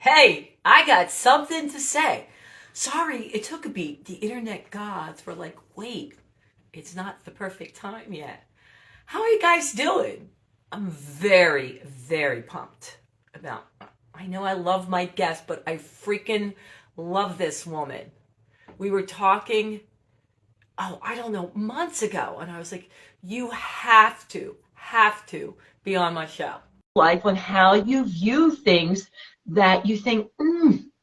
Hey, I got something to say. Sorry, it took a beat. The internet gods were like, wait, it's not the perfect time yet. How are you guys doing? I'm very, very pumped about. I know I love my guest, but I freaking love this woman. We were talking, oh, I don't know, months ago, and I was like, you have to be on my show. Life on how you view things that you think,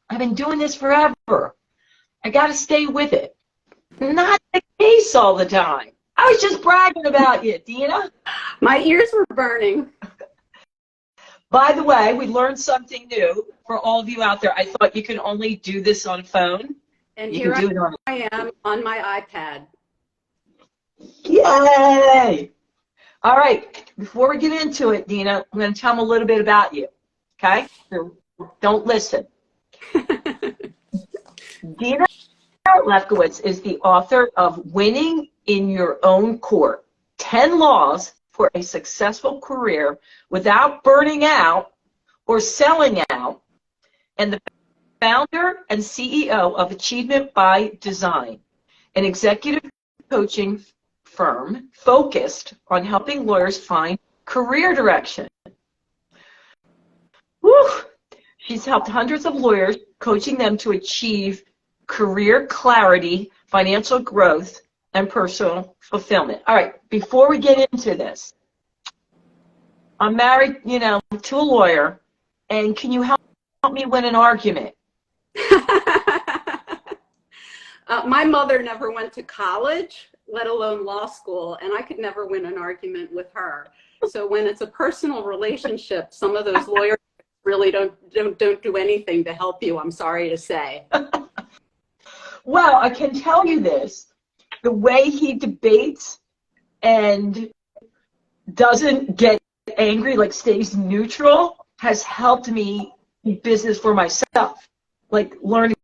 I've been doing this forever. I got to stay with it. Not the case all the time. I was just bragging about you, Dena. My ears were burning. By the way, we learned something new for all of you out there. I thought you can only do this on phone. And You here can do it on. I am on my iPad. Yay! All right, before we get into it, Dena, I'm going to tell them a little bit about you, okay? So don't listen. Dena Lefkowitz is the author of Winning in Your Own Court, 10 Laws for a Successful Career Without Burning Out or Selling Out, and the founder and CEO of Achievement by Design, an executive coaching firm focused on helping lawyers find career direction. Woo! She's helped hundreds of lawyers, coaching them to achieve career clarity, financial growth, and personal fulfillment. All right, before we get into this, I'm married, to a lawyer, and can you help me win an argument? My mother never went to college, let alone law school, and I could never win an argument with her. So when it's a personal relationship, some of those lawyers really don't do anything to help you, I'm sorry to say. Well, I can tell you this. The way he debates and doesn't get angry, like stays neutral, has helped me in business for myself. Like learning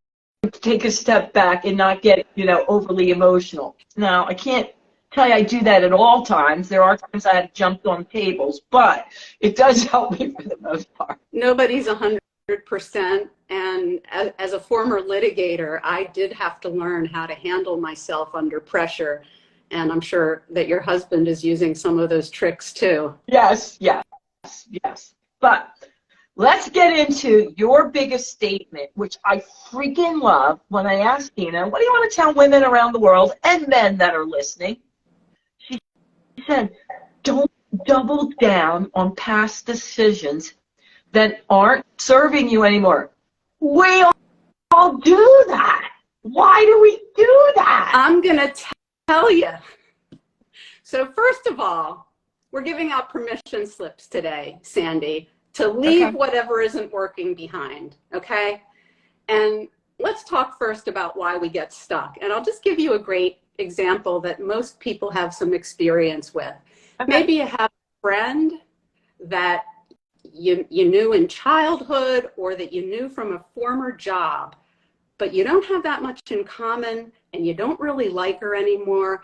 to take a step back and not get, overly emotional. Now, I can't tell you I do that at all times. There are times I have jumped on tables, but it does help me for the most part. Nobody's 100%. And as a former litigator, I did have to learn how to handle myself under pressure. And I'm sure that your husband is using some of those tricks too. Yes. But let's get into your biggest statement, which I freaking love. When I asked Dena, what do you want to tell women around the world and men that are listening? She said, don't double down on past decisions that aren't serving you anymore. We all do that. Why do we do that? I'm going to tell you. So first of all, we're giving out permission slips today, Sandy, to leave whatever isn't working behind, okay? And let's talk first about why we get stuck. And I'll just give you a great example that most people have some experience with. Maybe you have a friend that you knew in childhood or that you knew from a former job, but you don't have that much in common and you don't really like her anymore,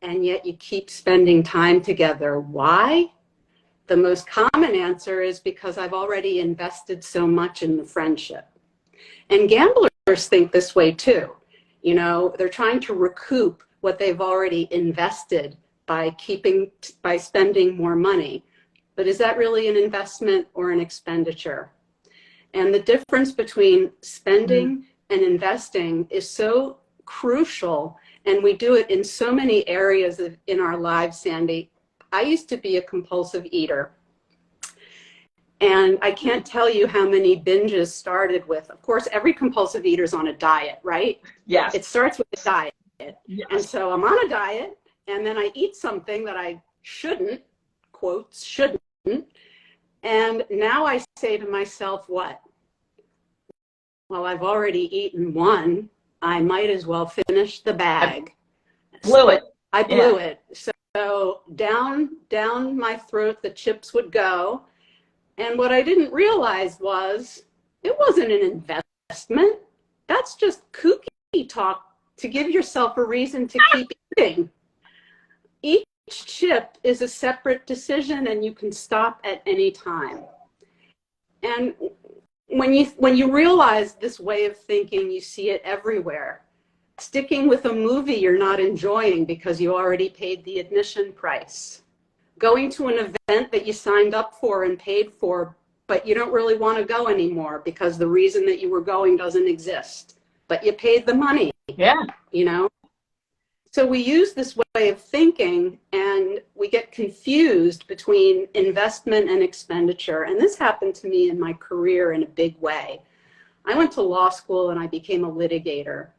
and yet you keep spending time together. Why? The most common answer is because I've already invested so much in the friendship. And gamblers think this way too. They're trying to recoup what they've already invested by spending more money. But is that really an investment or an expenditure? And the difference between spending and investing is so crucial, and we do it in so many areas in our lives, Sandy. I used to be a compulsive eater, and I can't tell you how many binges started with, of course, every compulsive eater is on a diet, right? Yes. It starts with a diet. Yes. And so I'm on a diet, and then I eat something that I shouldn't, quotes, shouldn't, and now I say to myself, what? Well, I've already eaten one. I might as well finish the bag. I blew it. So down my throat, the chips would go. And what I didn't realize was it wasn't an investment. That's just kooky talk to give yourself a reason to keep eating. Each chip is a separate decision and you can stop at any time. And when you realize this way of thinking, you see it everywhere. Sticking with a movie you're not enjoying because you already paid the admission price. Going to an event that you signed up for and paid for, but you don't really want to go anymore because the reason that you were going doesn't exist, but you paid the money. Yeah. You know? So we use this way of thinking and we get confused between investment and expenditure. And this happened to me in my career in a big way. I went to law school and I became a litigator.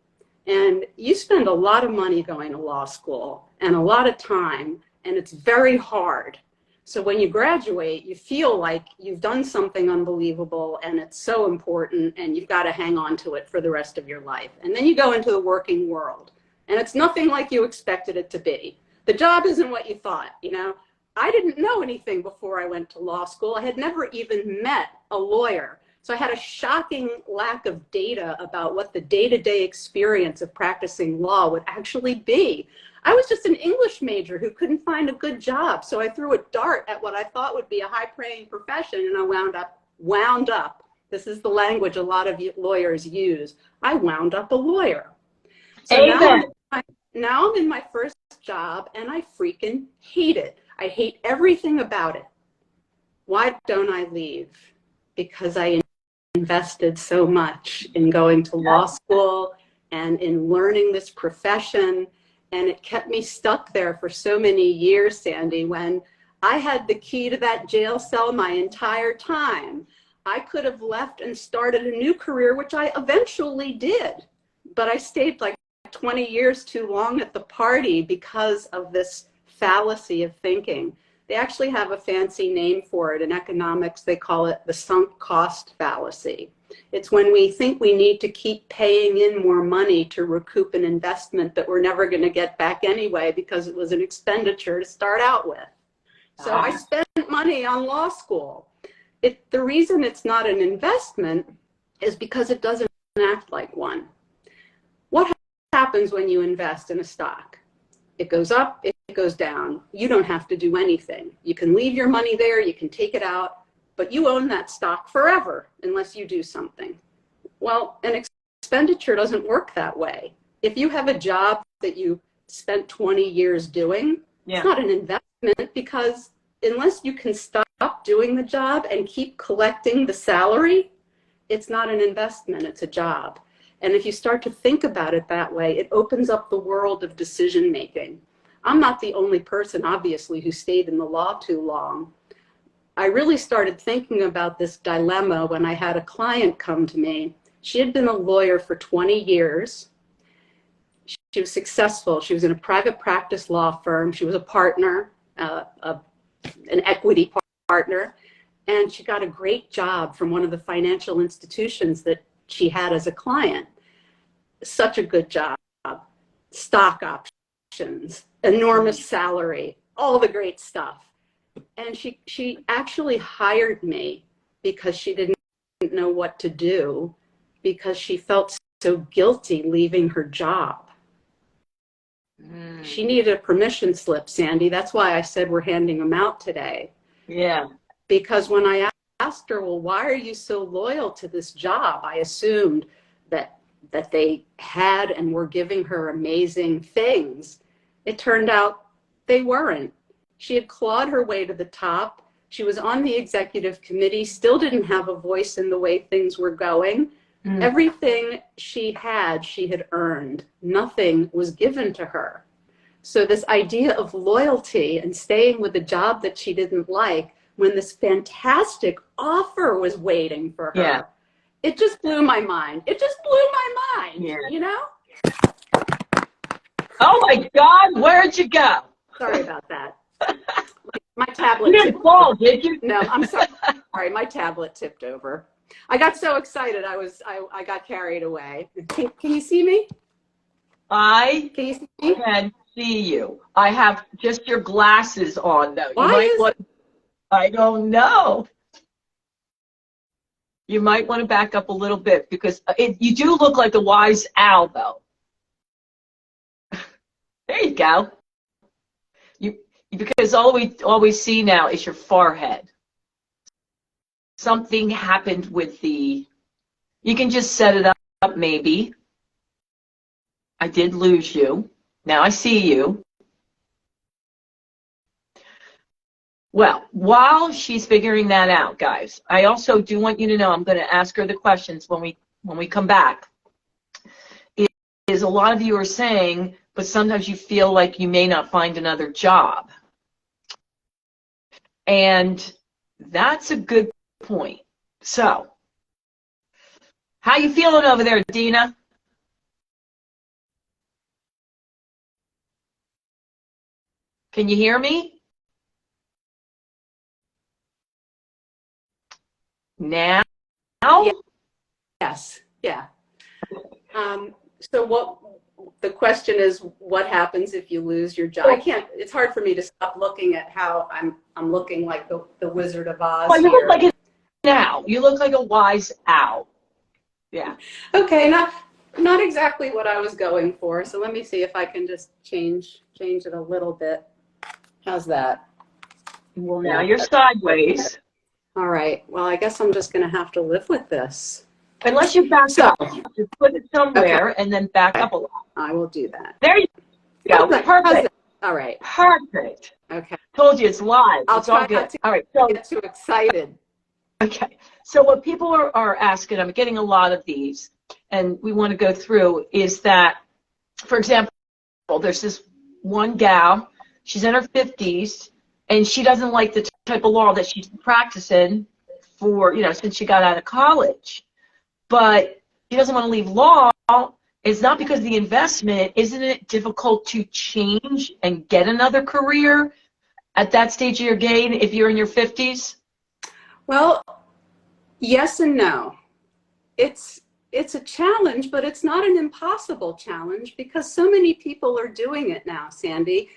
And you spend a lot of money going to law school and a lot of time, and it's very hard. So when you graduate, you feel like you've done something unbelievable and it's so important and you've got to hang on to it for the rest of your life. And then you go into the working world. And it's nothing like you expected it to be. The job isn't what you thought, you know. I didn't know anything before I went to law school. I had never even met a lawyer. So I had a shocking lack of data about what the day-to-day experience of practicing law would actually be. I was just an English major who couldn't find a good job. So I threw a dart at what I thought would be a high-paying profession, and I wound up. This is the language a lot of lawyers use. I wound up a lawyer. So now I'm in my first job and I freaking hate it. I hate everything about it. Why don't I leave? Because I invested so much in going to law school and in learning this profession, and it kept me stuck there for so many years, Sandy, when I had the key to that jail cell my entire time. I could have left and started a new career, which I eventually did, but I stayed like 20 years too long at the party because of this fallacy of thinking. They actually have a fancy name for it. In economics, they call it the sunk cost fallacy. It's when we think we need to keep paying in more money to recoup an investment that we're never going to get back anyway because it was an expenditure to start out with. So I spent money on law school. The reason it's not an investment is because it doesn't act like one. What happens when you invest in a stock? It goes up, it goes down. You don't have to do anything. You can leave your money there, you can take it out, but you own that stock forever unless you do something. Well, an expenditure doesn't work that way. If you have a job that you spent 20 years doing, it's not an investment, because unless you can stop doing the job and keep collecting the salary, it's not an investment, it's a job. And if you start to think about it that way, it opens up the world of decision making. I'm not the only person, obviously, who stayed in the law too long. I really started thinking about this dilemma when I had a client come to me. She had been a lawyer for 20 years. She was successful. She was in a private practice law firm. She was a partner, an equity partner, and she got a great job from one of the financial institutions that she had as a client. Such a good job. Stock options, enormous salary, all the great stuff. And she actually hired me because she didn't know what to do, because she felt so guilty leaving her job. She needed a permission slip, Sandy. That's why I said we're handing them out today. Yeah. Because when I asked her, well, why are you so loyal to this job? I assumed that they had and were giving her amazing things. It turned out they weren't. She had clawed her way to the top. She was on the executive committee, still didn't have a voice in the way things were going. Everything she had earned. Nothing was given to her. So this idea of loyalty and staying with a job that she didn't like when this fantastic offer was waiting for her, it just blew my mind. It just blew my mind, you know? Oh my God, where'd you go? Sorry about that. My tablet. You didn't fall, did you? No, I'm sorry. Sorry, my tablet tipped over. I got so excited, I got carried away. Can you see me? I Can you see me? can see you. I have just your glasses on, though. Why I don't know. You might want to back up a little bit, because you do look like a wise owl, though. There you go. Because all we see now is your forehead. something happened with the, you can just set it up maybe. I did lose you. Now I see you. Well, while she's figuring that out, guys, I also do want you to know I'm going to ask her the questions when we come back. Is a lot of you are saying, but sometimes you feel like you may not find another job. And that's a good point. So, how you feeling over there, Dena? Can you hear me? Now? Yes. Yeah. So what the question is, what happens if you lose your job? I can't, it's hard for me to stop looking at how I'm looking like the Wizard of Oz Well, you here. look like an owl. You look like a wise owl. Yeah. Okay, not exactly what I was going for. So let me see if I can just change it a little bit. How's that? Well, now you're sideways. All right. Well, I guess I'm just going to have to live with this. Unless you back up. Just put it somewhere and then back up a lot. I will do that. There you go. Perfect. All right. Perfect. Okay. Told you it's live. I'll it's all try good. not to all right. So, get too excited. Okay. So what people are asking, I'm getting a lot of these, and we want to go through, is that, for example, there's this one gal, she's in her 50s, and she doesn't like the type of law that she's practicing for, since she got out of college. But she doesn't want to leave law. It's not because of the investment. Isn't it difficult to change and get another career at that stage of your game if you're in your 50s? Well, yes and no. It's a challenge, but it's not an impossible challenge because so many people are doing it now, Sandy.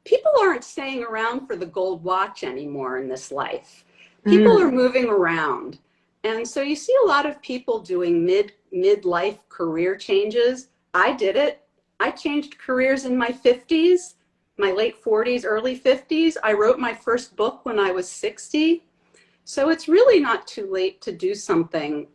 People aren't staying around for the gold watch anymore in this life. People are moving around. And so you see a lot of people doing midlife career changes. I did it. I changed careers in my 50s, my late 40s, early 50s. I wrote my first book when I was 60. So it's really not too late to do something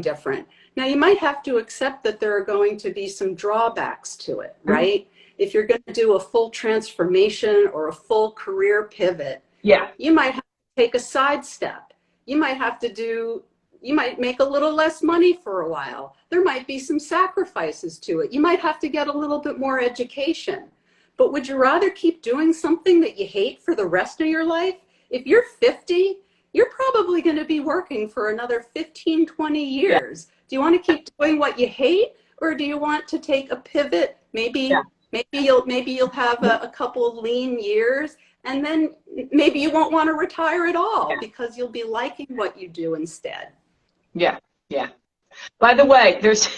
different. Now you might have to accept that there are going to be some drawbacks to it, right? If you're going to do a full transformation or a full career pivot, you might have to take a sidestep. You might make a little less money for a while. There might be some sacrifices to it. You might have to get a little bit more education. But would you rather keep doing something that you hate for the rest of your life? If you're 50, you're probably going to be working for another 15, 20 years. Do you want to keep doing what you hate, or do you want to take a pivot? Maybe you'll have a couple of lean years, and then maybe you won't want to retire at all because you'll be liking what you do instead. Yeah. By the way, there's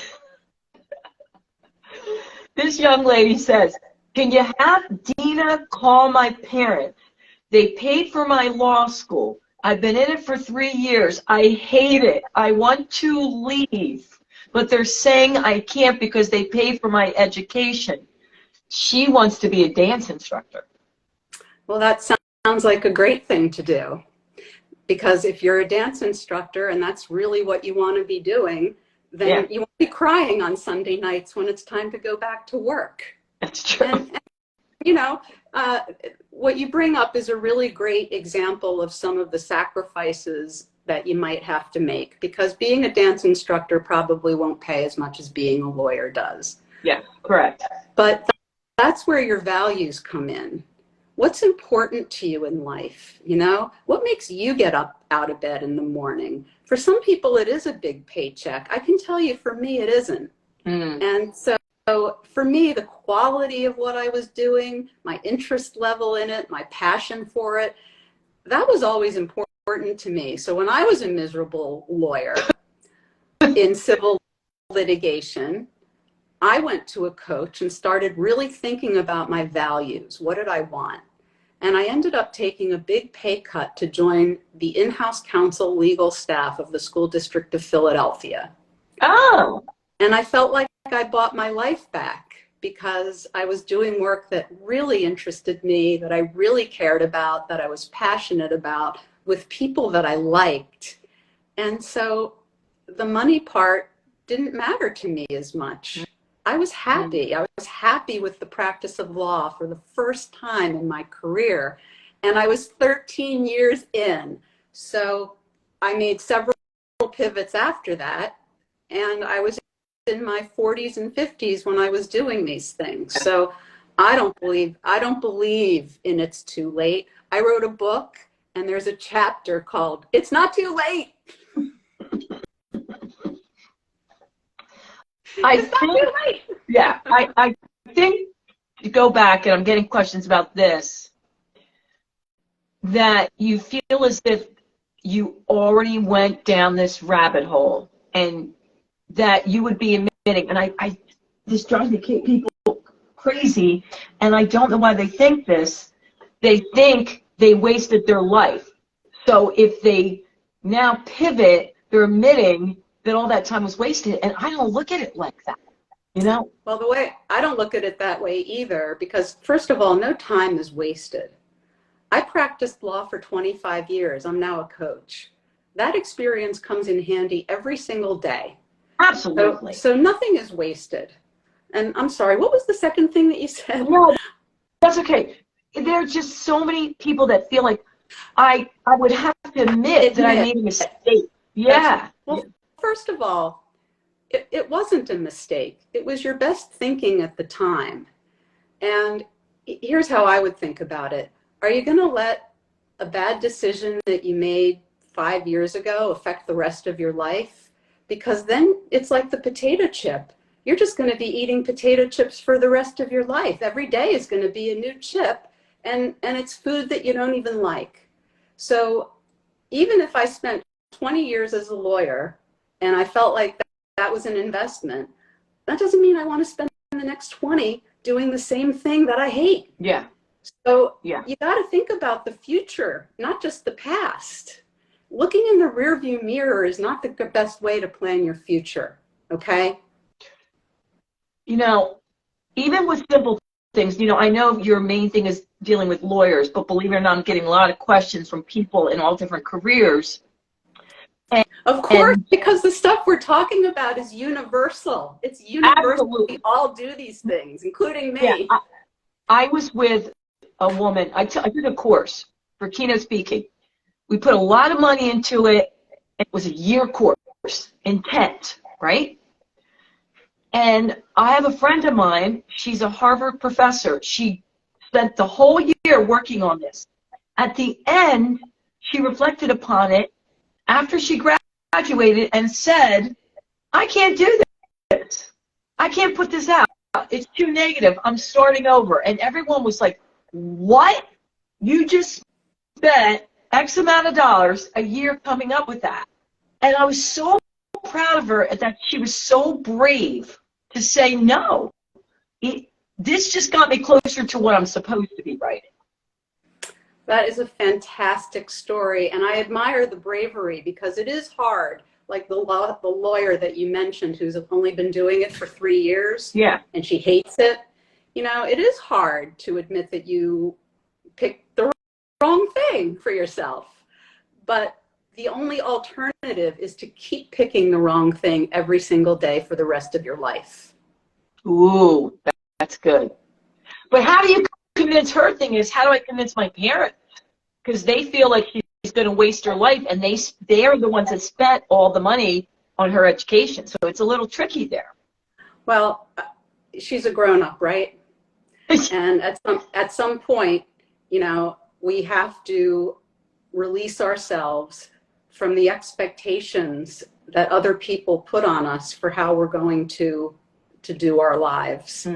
this young lady says, can you have Dena call my parents? They paid for my law school. I've been in it for 3 years. I hate it. I want to leave. But they're saying I can't because they paid for my education. She wants to be a dance instructor. Well, that sounds like a great thing to do. Because if you're a dance instructor and that's really what you want to be doing, then you won't be crying on Sunday nights when it's time to go back to work. That's true. And what you bring up is a really great example of some of the sacrifices that you might have to make, because being a dance instructor probably won't pay as much as being a lawyer does. Yeah, correct. But that's where your values come in. What's important to you in life? What makes you get up out of bed in the morning? For some people, it is a big paycheck. I can tell you, for me, it isn't. And so for me, the quality of what I was doing, my interest level in it, my passion for it, that was always important to me. So when I was a miserable lawyer in civil litigation, I went to a coach and started really thinking about my values. What did I want? And I ended up taking a big pay cut to join the in-house counsel legal staff of the School District of Philadelphia. Oh. And I felt like I bought my life back because I was doing work that really interested me, that I really cared about, that I was passionate about, with people that I liked. And so the money part didn't matter to me as much. I was happy. I was happy with the practice of law for the first time in my career. And I was 13 years in. So I made several pivots after that. And I was in my 40s and 50s when I was doing these things. So I don't believe in it's too late. I wrote a book and there's a chapter called It's Not Too Late. I think to go back, and I'm getting questions about this, that you feel as if you already went down this rabbit hole and that you would be admitting, and this drives me people crazy, and I don't know why they think this. They think they wasted their life. So if they now pivot, they're admitting that all that time was wasted, and I don't look at it like that, you know? Well, the way I don't look at it that way either, because first of all, no time is wasted. I practiced law for 25 years. I'm now a coach. That experience comes in handy every single day. Absolutely. So nothing is wasted. And I'm sorry, what was the second thing that you said? No, that's okay. There are just so many people that feel like I would have to admit that I made a mistake. Yeah. Well, first of all, it wasn't a mistake. It was your best thinking at the time. And here's how I would think about it. Are you going to let a bad decision that you made 5 years ago affect the rest of your life? Because then it's like the potato chip. You're just going to be eating potato chips for the rest of your life. Every day is going to be a new chip, and it's food that you don't even like. So even if I spent 20 years as a lawyer and I felt like that was an investment, that doesn't mean I want to spend the next 20 doing the same thing that I hate. Yeah. So yeah. You got to think about the future, not just the past. Looking in the rearview mirror is not the best way to plan your future, okay? You know, even with simple things, you know, I know your main thing is dealing with lawyers, but believe it or not, I'm getting a lot of questions from people in all different careers. Of course, because the stuff we're talking about is universal. It's universal. Absolutely. We all do these things, including me. Yeah, I was with a woman. I did a course for keynote speaking. We put a lot of money into it. It was a year course, intense, right? And I have a friend of mine. She's a Harvard professor. She spent the whole year working on this. At the end, she reflected upon it after she graduated and said, I can't do this. I can't put this out. It's too negative. I'm starting over. And everyone was like, what? You just spent X amount of dollars a year coming up with that. And I was so proud of her that she was so brave to say no. This just got me closer to what I'm supposed to be writing. That is a fantastic story, and I admire the bravery because it is hard. Like the lawyer that you mentioned who's only been doing it for 3 years, yeah, and she hates it. You know, it is hard to admit that you picked the wrong thing for yourself. But the only alternative is to keep picking the wrong thing every single day for the rest of your life. Ooh, that's good. But how do you convince her? Thing is, how do I convince my parents? Because they feel like she's going to waste her life, and they're the ones that spent all the money on her education. So it's a little tricky there. Well, she's a grown-up, right? And at some point, you know, we have to release ourselves from the expectations that other people put on us for how we're going to do our lives.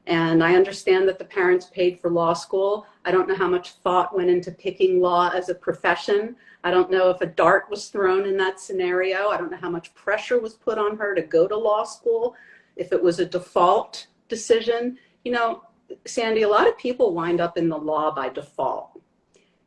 And I understand that the parents paid for law school. I don't know how much thought went into picking law as a profession. I don't know if a dart was thrown in that scenario. I don't know how much pressure was put on her to go to law school, if it was a default decision. You know, Sandy, a lot of people wind up in the law by default.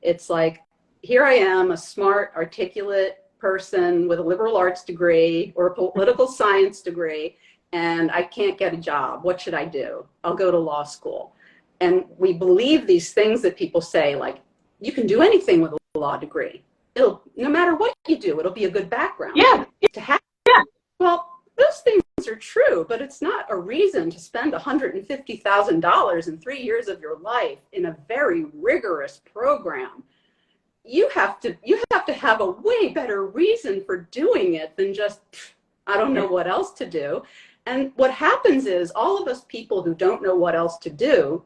It's like, here I am, a smart, articulate person with a liberal arts degree or a political science degree, and I can't get a job. What should I do? I'll go to law school. And we believe these things that people say, like, you can do anything with a law degree. no matter what you do, it'll be a good background Yeah. to have. Yeah. Well, those things are true, but it's not a reason to spend $150,000 in 3 years of your life in a very rigorous program. You have to have a way better reason for doing it than just, I don't know what else to do. And what happens is all of us people who don't know what else to do,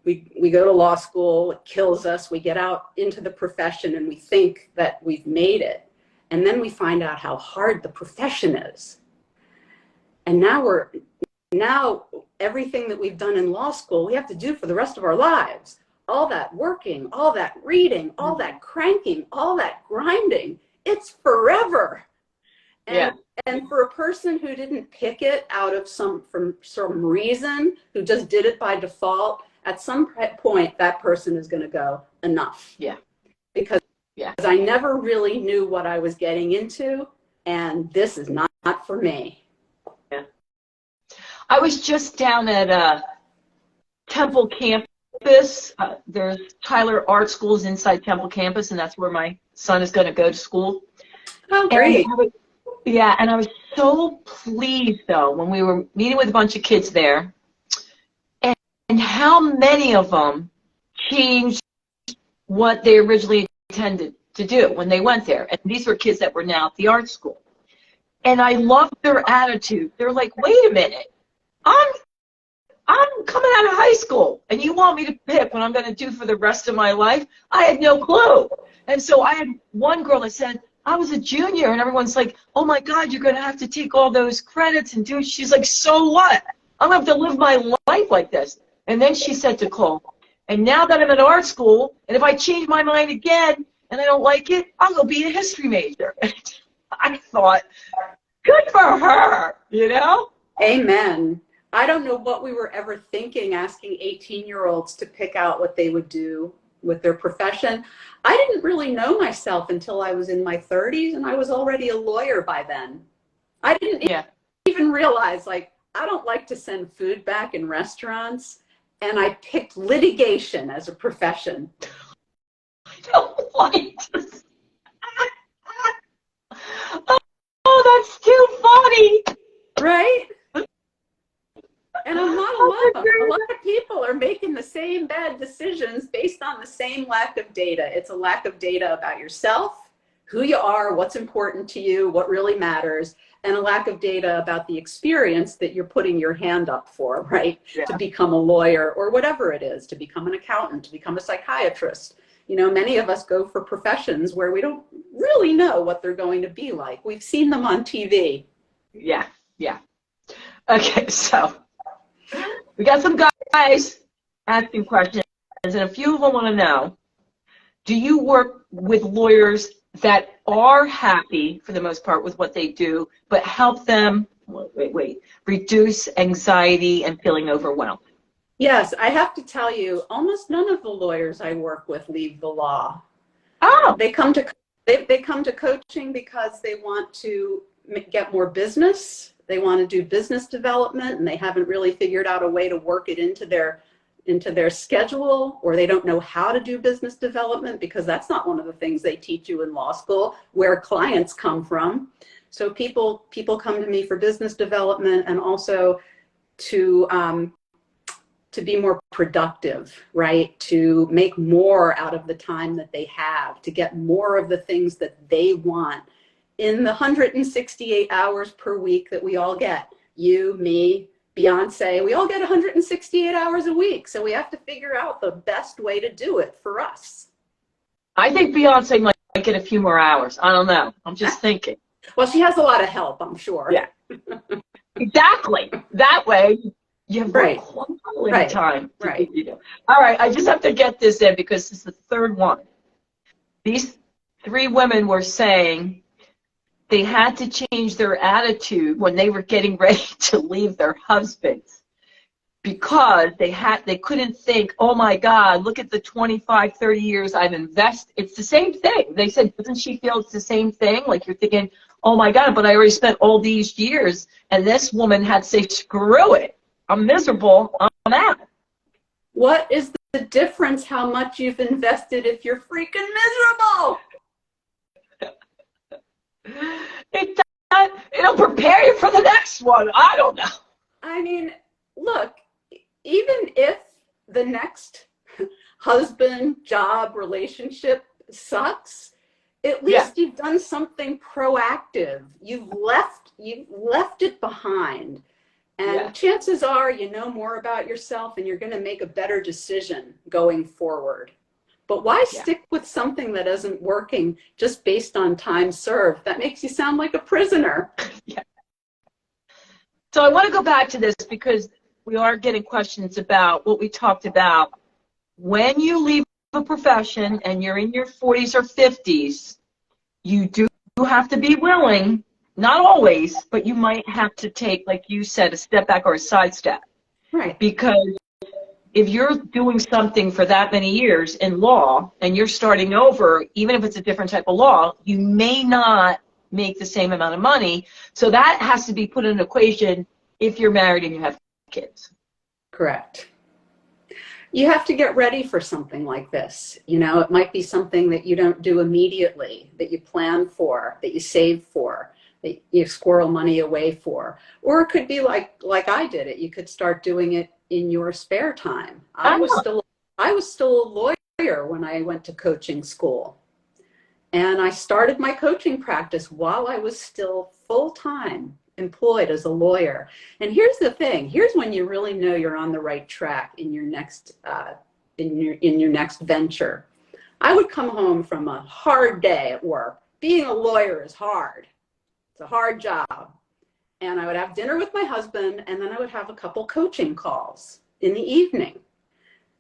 we go to law school, it kills us, we get out into the profession and we think that we've made it. And then we find out how hard the profession is. And now everything that we've done in law school, we have to do for the rest of our lives. All that working, all that reading, all that cranking, all that grinding, it's forever. And for a person who didn't pick it out of some reason, who just did it by default, at some point that person is going to go, enough. Yeah. Because I never really knew what I was getting into, and this is not for me. Yeah. I was just down at Temple campus. There's Tyler Art Schools inside Temple campus, and that's where my son is going to go to school. Oh, great. And I was so pleased, though, when we were meeting with a bunch of kids there, and how many of them changed what they originally intended to do when they went there. And these were kids that were now at the art school. And I loved their attitude. They're like, wait a minute, I'm coming out of high school, and you want me to pick what I'm going to do for the rest of my life? I had no clue. And so I had one girl that said, I was a junior, and everyone's like, oh my God, you're going to have to take all those credits and do it. She's like, so what? I'm going to have to live my life like this. And then she said to Cole, and now that I'm at art school, and if I change my mind again and I don't like it, I'll go be a history major. I thought, good for her, you know? Amen. I don't know what we were ever thinking, asking 18-year-olds to pick out what they would do with their profession. I didn't really know myself until I was in my 30s, and I was already a lawyer by then. I didn't even realize, like, I don't like to send food back in restaurants, and I picked litigation as a profession. I don't like this. Oh, that's too funny. Right? And I'm not alone. A lot of people are making the same bad decisions based on the same lack of data. It's a lack of data about yourself, who you are, what's important to you, what really matters, and a lack of data about the experience that you're putting your hand up for, right? Yeah. To become a lawyer or whatever it is, to become an accountant, to become a psychiatrist. You know, many of us go for professions where we don't really know what they're going to be like. We've seen them on TV. Yeah, yeah. Okay, so we got some guys asking questions, and a few of them want to know, do you work with lawyers that are happy, for the most part, with what they do, but help them, reduce anxiety and feeling overwhelmed? Yes, I have to tell you, almost none of the lawyers I work with leave the law. Oh. They come to coaching because they want to get more business. They want to do business development, and they haven't really figured out a way to work it into their schedule, or they don't know how to do business development because that's not one of the things they teach you in law school, where clients come from. So people come to me for business development, and also to be more productive, right? To make more out of the time that they have, to get more of the things that they want in the 168 hours per week that we all get. You, me, Beyonce, we all get 168 hours a week. So we have to figure out the best way to do it for us. I think Beyonce might get a few more hours. I don't know. I'm just thinking. Well, she has a lot of help, I'm sure. Yeah. Exactly. That way you have quality time. Right. All right. I just have to get this in because it's the third one. These three women were saying they had to change their attitude when they were getting ready to leave their husbands because they couldn't think, oh my God, look at the 25, 30 years I've invested. It's the same thing. They said, doesn't she feel it's the same thing? Like you're thinking, oh my God, but I already spent all these years. And this woman had to say, screw it. I'm miserable. I'm out. What is the difference how much you've invested if you're freaking miserable? It does, it'll prepare you for the next one. I don't know. I mean, look, even if the next husband, job, relationship sucks, at least you've done something proactive. You've left it behind. And chances are you know more about yourself and you're going to make a better decision going forward. But why stick with something that isn't working just based on time served? That makes you sound like a prisoner. So I want to go back to this because we are getting questions about what we talked about. When you leave a profession and you're in your 40s or 50s, you do have to be willing, not always, but you might have to take, like you said, a step back or a sidestep. Right. Because if you're doing something for that many years in law and you're starting over, even if it's a different type of law, you may not make the same amount of money. So that has to be put in an equation if you're married and you have kids. Correct. You have to get ready for something like this. You know, it might be something that you don't do immediately, that you plan for, that you save for, that you squirrel money away for. Or it could be like I did it. You could start doing it in your spare time. I was still a lawyer when I went to coaching school. And I started my coaching practice while I was still full-time employed as a lawyer. And here's the thing. Here's when you really know you're on the right track in your next in your next venture. I would come home from a hard day at work. Being a lawyer is hard. It's a hard job. And I would have dinner with my husband, and then I would have a couple coaching calls in the evening.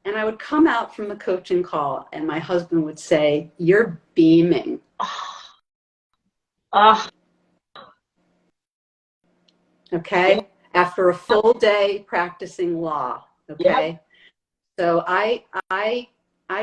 And I would come out from the coaching call, and my husband would say, "You're beaming." Okay? After a full day practicing law. Okay? So I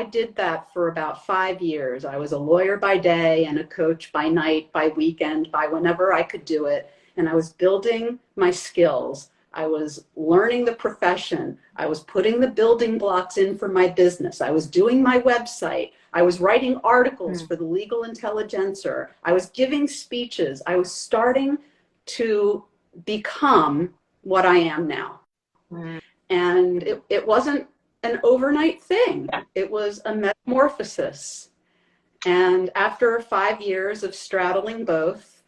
did that for about 5 years. I was a lawyer by day and a coach by night, by weekend, by whenever I could do it. And I was building my skills. I was learning the profession. I was putting the building blocks in for my business. I was doing my website. I was writing articles for the Legal Intelligencer. I was giving speeches. I was starting to become what I am now. And it wasn't an overnight thing. It was a metamorphosis. And after 5 years of straddling both,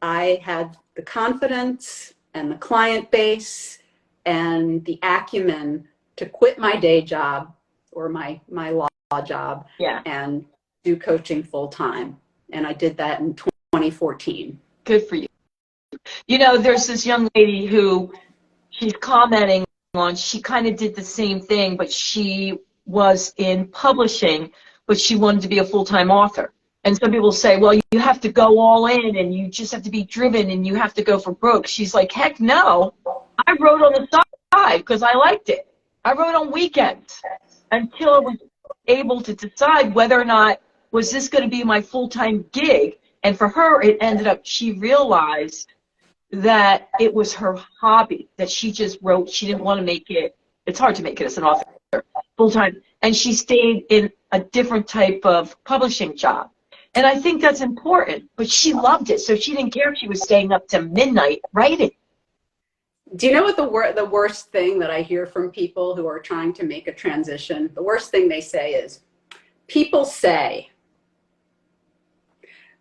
I had the confidence and the client base and the acumen to quit my day job or my law job and do coaching full time. And I did that in 2014. Good for you. You know, there's this young lady who she's commenting on, she kind of did the same thing, but she was in publishing, but she wanted to be a full-time author. And some people say, well, you have to go all in and you just have to be driven and you have to go for broke. She's like, heck no. I wrote on the side because I liked it. I wrote on weekends until I was able to decide whether or not was this going to be my full-time gig. And for her, it ended up, she realized that it was her hobby, that she just wrote. She didn't want to make it. It's hard to make it as an author full-time. And she stayed in a different type of publishing job. And I think that's important, but she loved it, so she didn't care if she was staying up to midnight writing. Do you know what the worst thing that I hear from people who are trying to make a transition? The worst thing they say is, people say.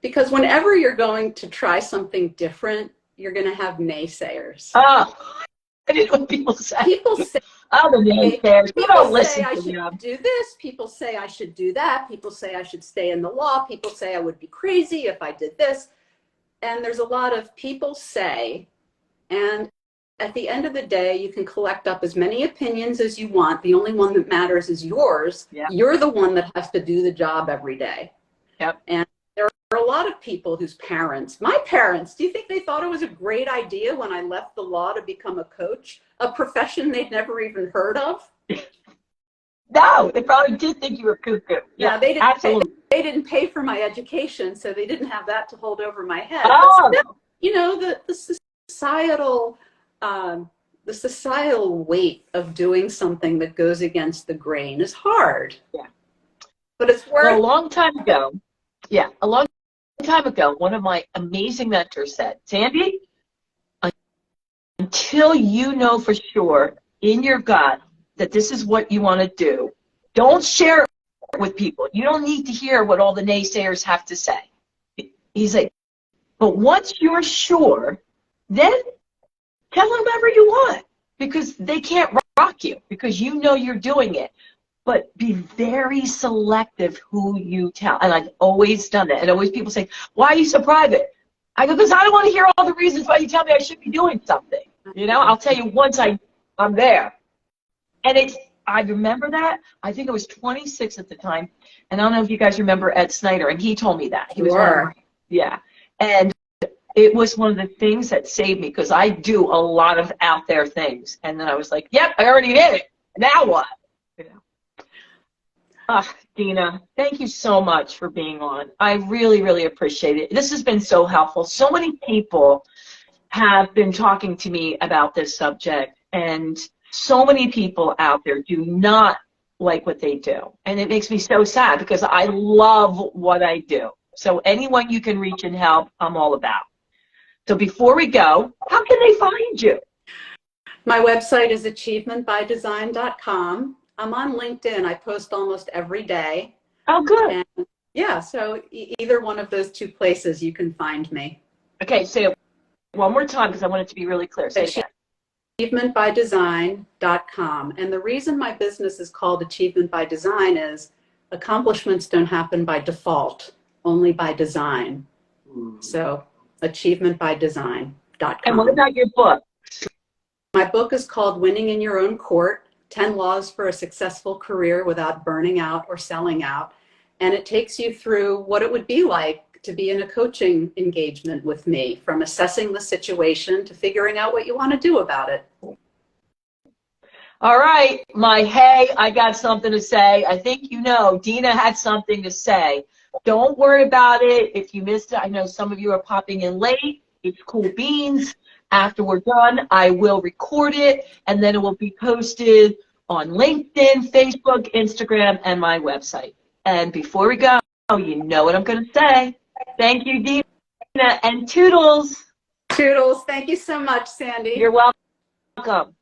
Because whenever you're going to try something different, you're going to have naysayers. Oh, I didn't know what people say. People say. Oh, the naysayers. People say I should do this. People say I should do that. People say I should stay in the law. People say I would be crazy if I did this. And there's a lot of people say, and at the end of the day, you can collect up as many opinions as you want. The only one that matters is yours. Yep. You're the one that has to do the job every day. Yep. And there are a lot of people whose parents, my parents, do you think they thought it was a great idea when I left the law to become a coach, a profession they'd never even heard of? No, they probably did think you were cuckoo. Yeah, they didn't. Absolutely. They didn't pay for my education, so they didn't have that to hold over my head. Oh. But still, you know, the societal weight of doing something that goes against the grain is hard. Yeah. But it's worth. Well, a long time ago, time ago, one of my amazing mentors said, Sandy, until you know for sure in your gut that this is what you want to do, don't share it with people. You don't need to hear what all the naysayers have to say. He's like, but once you're sure, then tell them whatever you want, because they can't rock you, because you know you're doing it. But be very selective who you tell. And I've always done that. And always people say, why are you so private? I go, because I don't want to hear all the reasons why you tell me I should be doing something. You know, I'll tell you once I'm there. And I remember that. I think I was 26 at the time. And I don't know if you guys remember Ed Snyder. And he told me that. He was yeah. And it was one of the things that saved me, because I do a lot of out there things. And then I was like, yep, I already did it. Now what? You know. Dena, thank you so much for being on. I really, really appreciate it. This has been so helpful. So many people have been talking to me about this subject, and so many people out there do not like what they do. And it makes me so sad, because I love what I do. So anyone you can reach and help, I'm all about. So before we go, how can they find you? My website is achievementbydesign.com. I'm on LinkedIn. I post almost every day. Oh, good. And yeah, so either one of those two places you can find me. Okay, say it one more time, because I want it to be really clear. Say it again. achievementbydesign.com. And the reason my business is called Achievement by Design is accomplishments don't happen by default, only by design. So achievementbydesign.com. And what about your book? My book is called Winning in Your Own Court, 10 Laws for a Successful Career Without Burning Out or Selling Out. And it takes you through what it would be like to be in a coaching engagement with me, from assessing the situation to figuring out what you want to do about it. All right, hey, I got something to say. I think you know Dena had something to say. Don't worry about it if you missed it. I know some of you are popping in late. It's cool beans. After we're done, I will record it, and then it will be posted on LinkedIn, Facebook, Instagram, and my website. And before we go, you know what I'm going to say. Thank you, Dena, and toodles. Toodles. Thank you so much, Sandy. You're welcome.